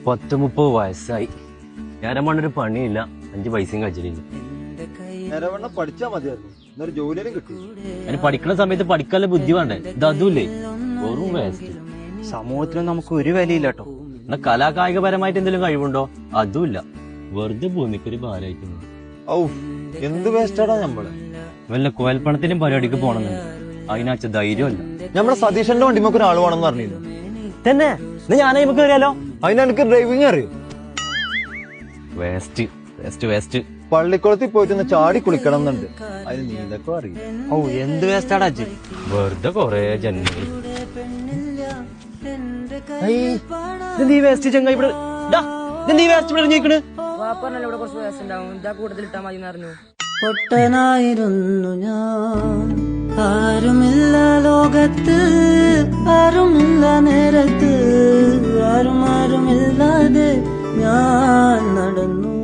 30 വയസ്സായി. ഞാനമ്മണ്ടൊരു പണിയില്ല, 5 പൈസയും കഴിച്ചിട്ടില്ല. പഠിച്ചാ മതിയായിരുന്നു, എന്നൊരു ജോലിയിലും കിട്ടി. അതിന് പഠിക്കുന്ന സമയത്ത് പഠിക്കാനുള്ള ബുദ്ധി വേണ്ടേ? ഇത് അതുമില്ലേ, വെറും വേസ്റ്റ്. സമൂഹത്തിലും നമുക്ക് ഒരു വിലയില്ല കേട്ടോ. എന്നാ കലാകായികപരമായിട്ട് എന്തെങ്കിലും കഴിവുണ്ടോ? അതുമില്ല, വെറുതെ ഭൂമിക്കൊരു ഭാരമായിക്കുന്നു. ഔ, എന്ത് വേസ്റ്റാടാ നമ്മള്. വല്ല കോയൽപ്പണത്തിനും പരിപാടിക്ക് പോണെന്നുണ്ട്, അതിനാച്ച ധൈര്യമല്ല. നമ്മുടെ സതീശന്റെ വണ്ടിമൊക്കെ ഒരാൾ വേണമെന്ന് പറഞ്ഞിരുന്നു. തന്നെ ഞാനേ കയറിയാലോ? അതിനെനിക്ക് ഡ്രൈവിംഗ് അറിയും. Waste waste waste. പള്ളിക്കുളത്തിൽ പോയിട്ട് ചാടി കുളിക്കണം എന്നുണ്ട്, അതിന് നീന്തൊക്കെ അറിയും. ഓ, എന്ത് വേസ്റ്റാടാ അജ്ജ്. വെറുതെ കൊറേ ജന്മങ്ങൾ. ഈ വേസ്റ്റ് ചങ്ങ ഇവിടെ പൊട്ടനായിരുന്നു ഞാൻ, ആരുമില്ല ലോകത്ത്, ആരുമില്ല നേരത്ത്, ആരുമില്ലാതെ ഞാൻ നടന്നു.